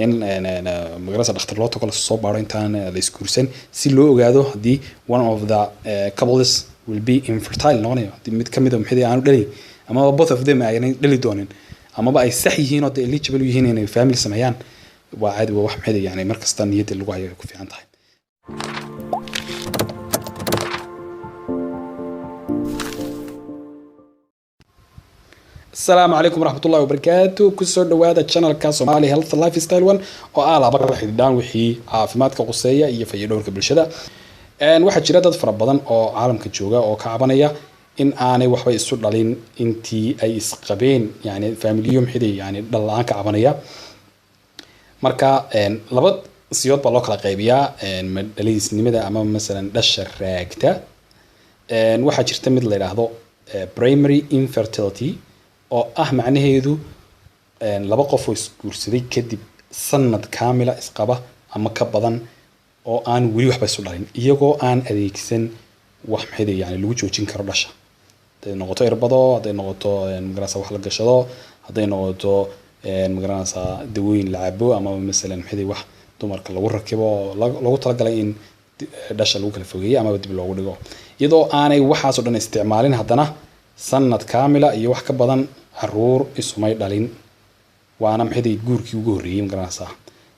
in magarasa dhakhtar loo tago la soo baaro intaan la isguursan si loo ogaado haddii one of the couples will be infertile noqonayo mid kamid ah maxay aanu dhalin ama both of them ay dhali doonin ama ay sax yihiin oo eligible yihiin inay family sameeyaan waa caadi wax maxay yani markasta niyada lagu hayo ku fiican tahay. السلام عليكم ورحمة الله وبركاته كسر دوادا channel كاسومالي health lifestyle one وعلى بقى حدان وحي عافمادك قصية يفيدون كبلشدة ان واحد جرا dad fara badan oo caalamka jooga oo ka cabanaya in aanay waxba isu dhalin intii ay isqabeen yani familiyo maxay yani dhalaan ka cabanaya marka laba siyood baa loo kala qaybiyaa dhaliisnimada ama mesela dhasha raagta waxa jirta mid la yiraahdo primary infertility oo macnaheedu laba qof oo isguursaday kadib sanad kaamila isqaba ama ka badan oo aan wali waxba isu dhalin iyagoo aan adeegsan wax maxay yani lagu joojin karo dhasha haday noqoto irbado haday noqoto magarasa wax la gashado haday noqoto magarasa dawooyin la cabo ama mesela maxay wax dumarka lagu rakibo lagu talagalay in dhasha lagu kala fogeeyo ama dib loogu dhigo iyadoo aanay waxaas oo dhan isticmaalin haddana sanad kaamila iyo wax ka badan caruur isumay dhalin waana maxay guurkii ugu horeeyay magarasa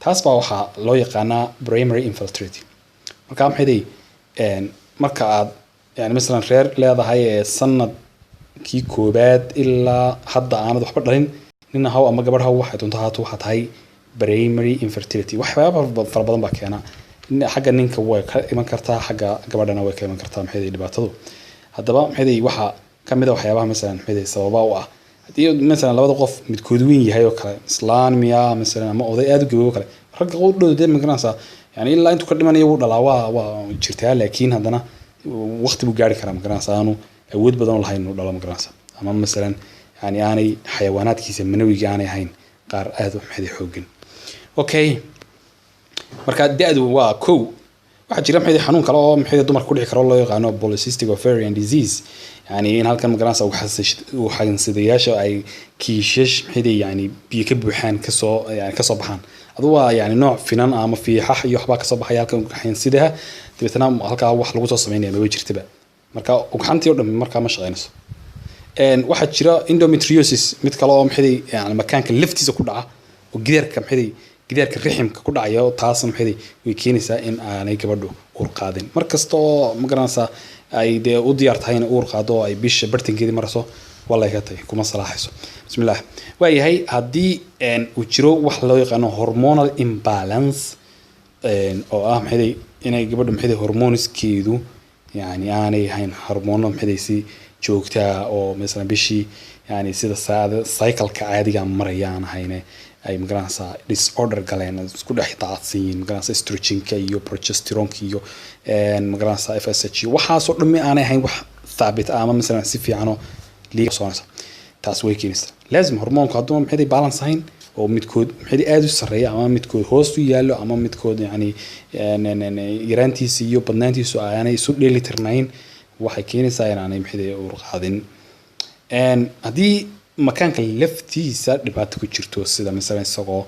taas baa waxa loo yaqaanaa primary infertility marka maxay marka aad yani mesela reer leedahay sanadkii koobaad ilaa hadda aanad waxba dhalin nina haw ama gabadh haw waxay doontaa waxa tahay primary infertility waxyaabo fara badan baa keena xagga ninka way ka iman kartaa xagga gabadhana way ka iman kartaa maxay dhibaatadu haddaba maxay waxa kamid ah waxyaabaha mesela maxay sababa u ah hadii mesela labada qof midkood weyn yahay oo kale islaan miya mesela ama oday aad u gabadho kale rag u dhow magarasa yani ilaa intuu ka dhimanayo uu dhalaa waa jirtaa laakiin haddana waqti buu gaari karaa magarasa aanu awood badan u lahayn inuu dhalo magarasa ama mesela yani aanay xayawaanaadkiisa manawiga aanay ahayn qaar aad u maxay xooggan okay marka da'du waa kow waxa jira maxay xanuun kale oo maxay dumar ku dhici karo loo yaqaano polycystic ovarian disease yani in halkan magarasa uu xanuunsidayaasha ay kiishash maxay yani biyo ka buuxaan ka soo baxaan adoo yani nooc finan ama fiixax iyo waxba ka soo baxay halkan xanuunsidaha dibetana halka wax lagu soo sameeyay ma jirtaba marka ugxantii oo dhan marka ma shaqeynayso waxa jira endometriosis mid kale oo maxay yani makaanka laftiisa ku dhaca oo gidaarka riximka ku dhacayo taas maxay way keenaysaa in aanay gabadhu uur qaadin markasta oo magarasa ay u diyaar tahay in uur qaado ay bisha bartankeedii marso wallahi ka tahay kuma salaaxayso bismillah waayahay haddii uu jiro wax loo yaqaano hormonal imbalance oo maxay inay gabadhu maxay hormoonskeedu yani aanay ahayn hormono maxay si joogta oo mesela bishii yani sida cycle-ka caadiga marayaan hayne ay magarasa disorder galeen isku dhex taacsiin magarasa estrogen-ka iyo progesterone-ka iyo magarasa FSH waxa soo dhami aanay ahayn wax thaabit ama mesela si fiican oo liiga soonaysa taas way keenaysaa laazim hormoonku hadduu maxay balance ahayn oo midkood maxay aad u sareeya ama midkood hoos u yaalo ama midkood yani yaraantiisa iyo badnaantiisu aanay isu dheelitirnayn waxay keenaysaa in aanay maxay uur qaadin haddii makaanka laftiisa dhibaato ku jirto sida mesela isagoo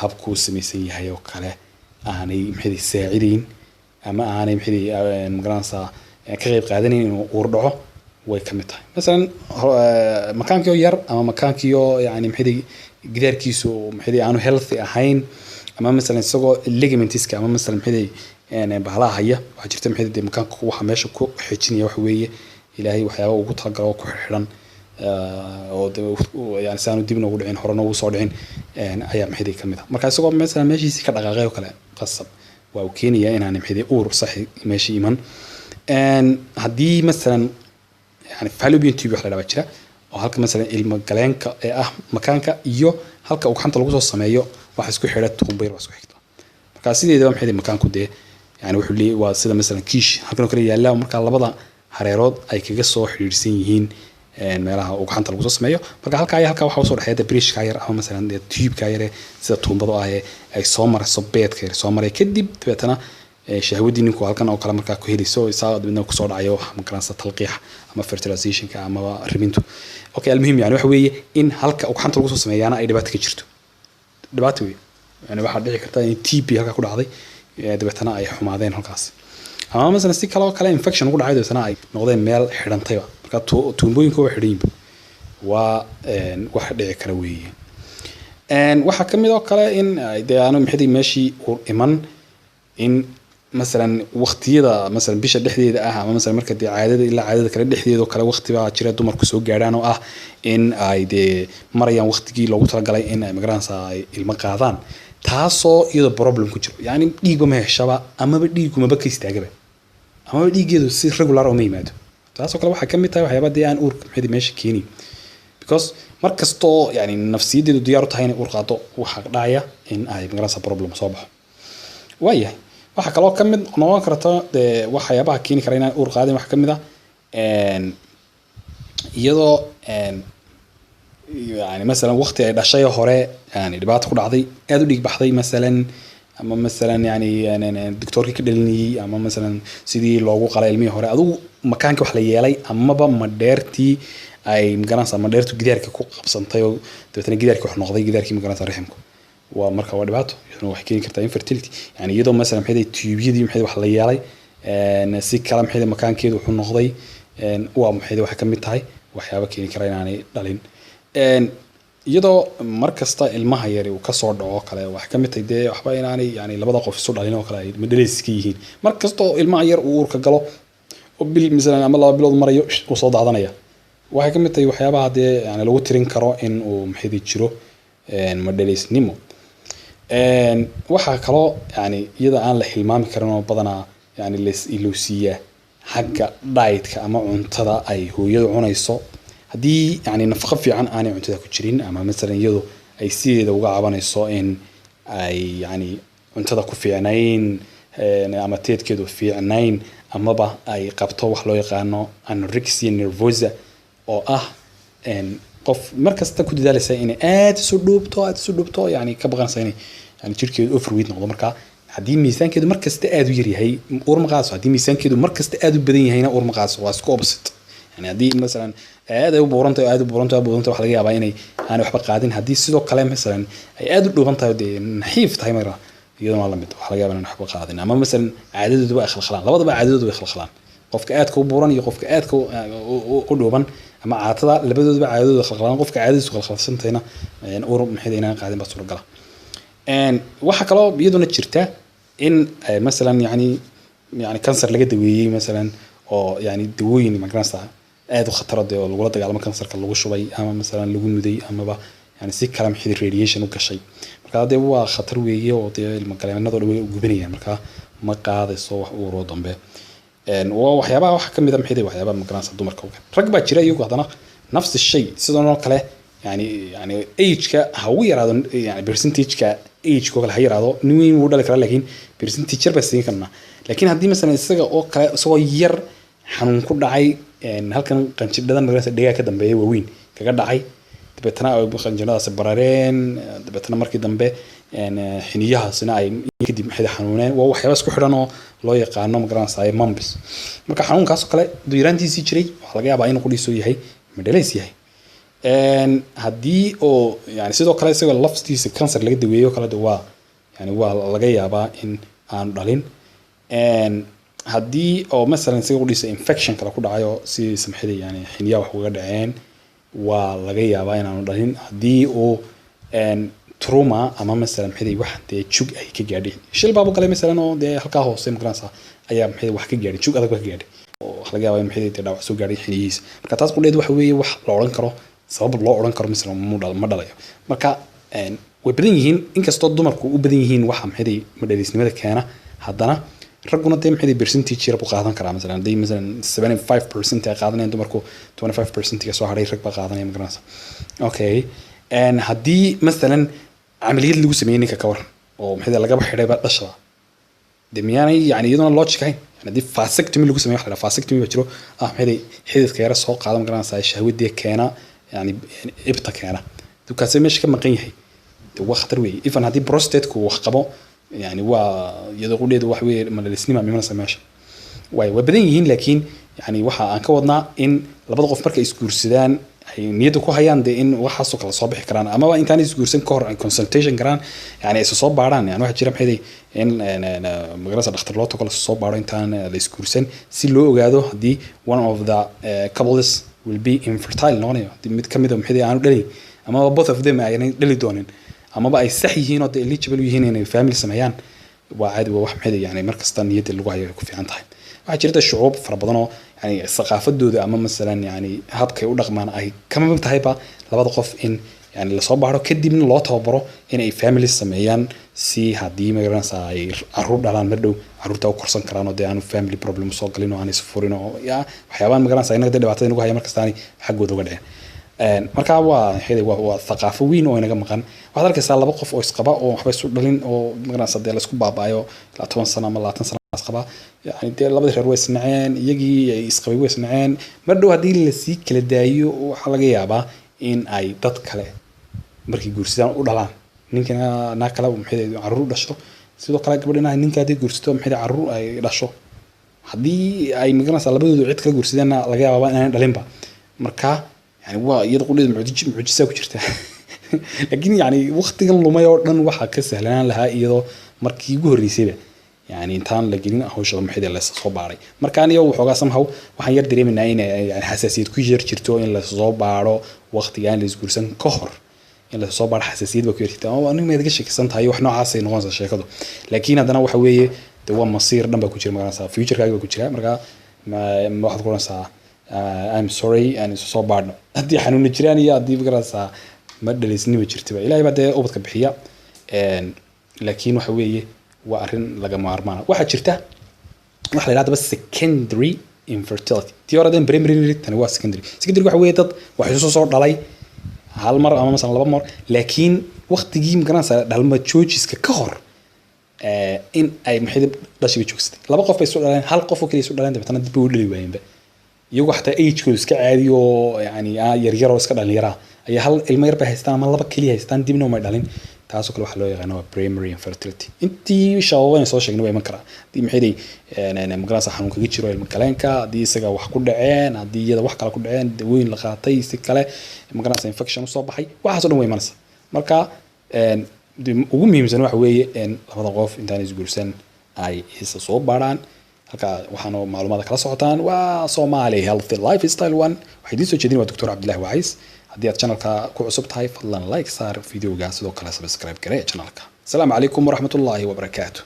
habku samaysan yahay oo kale aanay maxay saacideyn ama aanay maxay magarasa ka qayb qaadanayn inuu uur dhaco way kamid tahay mesela makaankiyo yar ama makaankiyo yani maxay gidaarkiisu maxay aanu healthy ahayn ama mesela isagoo ligamentiska ama mesela maxay bahalaha haya waxa jirta maxay makaanka waxa meesha ku xijinaya wax weeye ilaahay waxyaabo ugu talagalo ku xidhan oo yani saanu dib ugu dhicin horena ugu soo dhicin ayaa maxay kamid ah marka isagoo mesela meeshiisa ka dhaqaaqay oo kale qasab waa uu keenaya inaan maxay uur sax meeshii iman haddii mesela يعني fallopian tube waxa la dhahaa jira oo halka mesela ilma galeenka ee makaanka iyo halka uu xanta lagu soo sameeyo waxa isku xidha tuumbeer waa isku xigta marka sideedaba maxay makaanku yani wuxuu leeyahay waa sida mesela kiish halkan oo kale yaala marka labada hareerood ay kaga soo xiriirsan yihiin meelaha uu xanta lagu soo sameeyo marka halka waxa soo dhaxeeya bridge ka yar ama mesela tube ka yar sida tuumbado ay soo marayso beedka soo maray kadib dabeetana shahwadii ninku halkan oo kale marka ku helayso isaga dibna ku soo dhacayo makarasa talqiix ama fertilization ka ama rimintu okay almuhim yani waxa weeye in halka uu xanta lagu soo sameeyana ay dhibaato ka jirto dhibaato weey يعني waxa dhici karta in TB halka ku dhacday dabeetana ay xumaadeen halkaas ama مثلا si kale infection ku dhacay dabeetana ay noqdeen meel xidhantay marka tuumbooyinka way xidhan waa waxa dhici kara weeyaan waxa kamid oo kale in aanu maxay meeshii uu iman in مثلا waqtiyada مثلا bisha dhexdeeda ah ama مثلا marka caadada ila caadada kale dhexdeeda oo kale waqti baa jira dumarku soo gaaraan oo ah in ay marayaan waqtigii loogu talagalay in ay magaranaysa ay ilmo qaadaan taasoo iyada problem ku jiro yani dhiig ma heshaba ama dhiigu ma ka istaagaba ama dhiigeedu si regular oo ma yimaado taasoo kale waxa kamid tahay waxyaabo aan uurka maxay meesha keenin because markasto yani nafsiyadeedu diyaar u tahay in uur qaado waxa dhacaya in ay magaranaysa problem soo baxo waayahay waxa kale oo kamid noqon karta waxyaabaha keeni kara inaan uur qaadin waxa kamid ah iyadoo يعني مثلا وقت ay dhashay hore yani dhibaato ku dhacday aad u dhiig baxday مثلا ama مثلا yani doctorkii ka dhalinayay ama مثلا sidii loogu qalay ilmihii hore adigu makaanka wax la yeelay amaba madheertii ay magaranaysa madheertu gidaarka ku qabsantay oo dabeetana gidaarkii wax noqday gidaarkii magaranaysa raximku waa marka waa dhibaato iyadoo wax keeni karta infertility yani iyadoo مثلا maxay tubiyadii maxay wax la yeelay si kala maxay makaankeedu wuxuu noqday waa maxay wax ka mid tahay waxyaabo keeni kara inaanay dhalin iyadoo markasta ilmaha yar uu ka soo dhaco kale wax ka mid tahay waxba inaanay yani labada qof isu dhalin oo kale ay madhaleeska yihiin markasta ilmaha yar uu urka galo oo bil misalan ama laba bilood marayo uu soo daadanaya waxa ka mid tahay waxyaabaha yani lagu tirin karo in uu maxay jiro madhaleesnimo waxa kale yani iyada aan la hilmaami karin oo badanaa yani lees iluusiya xagga diet-ka ama cuntada ay hooyadu cunayso hadii yani nafaqo fiican aanay cuntada ku jirin ama مثلا iyadu ay sideeda uga cabanayso in ay yani cuntada ku fiicnayn ama teedkeedu fiicnayn amaba ay qabto wax loo yaqaano anorexia nervosa oo ah qof markasta ku dadaalaysa in aad isu dhubto yani ka baqanaysa in yani jirkeedu overweight noqdo marka hadii miisaankeedu markasta aad u yar yahay uur ma qaadso hadii miisaankeedu markasta aad u badan yahayna uur ma qaadso waa isku opposite yani hadii مثلا aad ay u buurantahay waxa laga yaabaa inay aan waxba qaadin hadii sidoo kale مثلا ay aad u dhuubantahay naxiif tahay mara iyadoo la mid waxa laga yaabaa inaan waxba qaadin ama مثلا caadadoodu waa khalkhalaan labadaba caadadoodu way khalkhalaan qofka aad ka buuran iyo qofka aad ka u dhuuban ama caatada labadooduba caadadoodu khalkhalaan qofka caadadiisu khalkhalsantayna uur maxay inaan qaadin baa suuragal waxa kale oo iyaduna jirta in مثلا يعني kansar laga daweeyay مثلا oo yani dawooyin magaranaysa aad u khatar ah oo lagu la dagaalamo kansarka lagu shubay ama مثلا lagu nuday amaba yani si kala maxay radiation u gashay marka waa khatar weeye oo ilma galeenadu way u gubanayaan marka ma qaadayso wax uur dambe waa waxyaabaha wax kamid ah maxay waxyaabaha magaranaysa dumarka rag baa jira iyagu hadana nafs shay sidoo kale yani age-ka ha ugu yaraado yani percentage-ka age-ka kale ha yaraado nin uu dhali kara laakiin percentage ba siin karna laakiin hadii مثلا isaga oo kale isagoo yar xanuun ku dhacay halkan qanjidhadan magaranaysa dhiga ka dambeeyay waaweyn kaga dhacay dabeetana ay qanjidhadaas barareen dabeetana markii dambe xiniyahaasina ay kadib maxay xanuuneen waa waxyaabo isku xidhan oo loo yaqaano magaranaysa mumps marka xanuunkaas kale diiraantiisii jiray waxa laga yaabaa inuu qudhiiso yahay madhaleys yahay hadii oo yani sidoo kale isagoo laftiisa cancer laga daweeyo kala waa yani waa laga yaabaa in aan dhalin hadii oo مثلا isaga qudhiisa infection kala ku dhacayo si samxida yani xiniyaha wax uga dhaceen waa laga yaabaa in aan dhalin hadii oo trauma ama مثلا maxay wax jug ay ka gaadhay shil baabo kale مثلا oo halka hoose magaranaysa ayaa maxay wax ka gaadhay jug adag wax ka gaadhay oo wax laga yaabaa in maxay dhaawac soo gaadhay xiniyihiisa marka taas qudheed waxa weeye wax la oran karo sabab loo oran karo مثلا ma dhalayo marka way badan yihiin inkastoo dumarku u badan yihiin waxa maxay madhaleysnimada keena haddana raguna maxay percentage yar u qaadan karaa مثلا hadii مثلا 75% ay qaadanayaan dumarku 25% ka soo haray rag ba qaadanaya magaranaysa okay hadii مثلا amaliyad lagu sameeyay ninka ka waran oo maxay laga baxay dhashada demiyana yani iyaduna logic ahayn hadii vasectomy lagu sameeyo waxa la vasectomy jiro maxay xididka yar soo qaadan magaranaysa shahwadii keena yani ibta keena dukaas meesha ka maqan yahay waa khatar weey ifan hadii prostate-ku wax qabo يعني iyadoo qudheedu wax weey madhaleysnimo ma sameesha way badan yihiin laakiin yani waxa aan ka wadnaa in labada qof markay isguursadaan ay niyada ku hayaan de in waxaas oo kala soo bixi karaan ama intaan isguursan ka hor ay consultation karaan yani ay soo baaraan yani waxa jira maxay in magarasa dhakhtar loo tago la soo baaro intaan la isguursan si loo ogaado hadii one of the couples will be infertile noqonayo mid kamid ah maxay aanu dhalin ama both of them ay dhali doonin ama ay sax yihiin oo eligible yihiin inay family sameeyaan waa caadi wax maxay yani markasta niyada lagu hayo ku fiican tahay waxa jirta shucuub fara badan oo yani thaqaafadooda ama masalan yani habkay u dhaqmaan ay kama mid tahay ba labada qof in yani la soo baaro kadibna loo tababaro in ay family sameeyaan si hadii magaranaysa ay caruur dhalaan madhow caruurta u korsan karaan oo aanu family problem soo galin oo aan is furin oo ya waxyaabaha magaranaysa inaga dhibaatada inagu haya markastaani xaggooda uga dhaceen marka waa thaqaafo weyn oo inaga maqan waxaad arkaysaa laba qof oo isqaba oo waxba isu dhalin oo magaranaysa la isku baabaayo 10 sano ama 20 sano isqaba yani de labada reer way isnaceen iyagii ay isqabay way isnaceen madhow hadii la sii kala daayo waxa laga yaabaa in ay dad kale markii guursadaan u dhalaan ninkana naa kala maxay caruur dhasho sidoo kale gabadhina ninka hadii guursato maxay caruur ay dhasho hadii ay magaranaysa labadoodu cid kala guursadaan laga yaabaa inaan dhalinba marka يعني waa iyada qudheed mucjisa ku jirta laakiin yani waqtigan lumay oo dhan waxa ka sahlanaan lahaa iyadoo markii ugu horeysayba yani intaan la gelin hawsha maxay la soo baaray marka aniga wuxuu somehow waxaan yar dareeminaa in yani xasaasiyad ku jirto in la soo baaro waqtigan la isguursan ka hor in la soo baaro xasaasiyad ba ku jirta oo aniga meedga shakisan tahay wax noocaas ay noqonaysaa sheekadu laakiin hadana waxa weeye waa masiir dhan ba ku jira markaa future-kaaga ku jira marka waxaad ku oranaysaa I'm sorry and so bad hadii xanuun jiraan iyo hadii fikrasa ma dhaleysnimo jirtaba ilaahay baa dee ubadka bixiya laakiin waxa weeye waa arin laga maarmaan waxa jirta waxa la yiraahdo secondary infertility tiyoradan primary tan waa secondary waxa weeye dad wax soo dhalay hal mar ama mesela laba mar laakiin waqtigii magaranaysa dhalma joojiska ka hor in ay maxay dhashiga joogsatay laba qof ay soo dhaleen hal qof oo kaliya soo dhaleen dabtana dib u dhali waayeenba iyagu xataa age-kooda iska caadi oo yani yaryar oo iska dhalinyara ayaa hal ilmo yar bay haystaan ama laba kaliya haystaan dibna uma dhalin taasoo kale waxaa loo yaqaana waa primary infertility intii shabaabaan soo sheegnay waa iman karaa hadii maxay magaranaysa xanuun kaga jiro ilmo galeenka hadii isaga wax ku dhaceen hadii iyada wax kale ku dhaceen dawooyin la qaatay si kale magaranaysa infection soo baxay waxaasoo dhan way imanaysa marka ugu muhiimsan waxa weeye in labada qof intaan isguursan ay isa soo baaraan halka waxaanu macluumaad kala socotaan waa Somali Healthy Lifestyle One waxay idin soo jeedin waa Dr. Cabdullaahi Waciis haddii aad channelka ku cusub tahay fadlan like saar videoga sidoo kale subscribe garee channelka. Assalaamu calaykum waraxmatullaahi wabarakaatuh.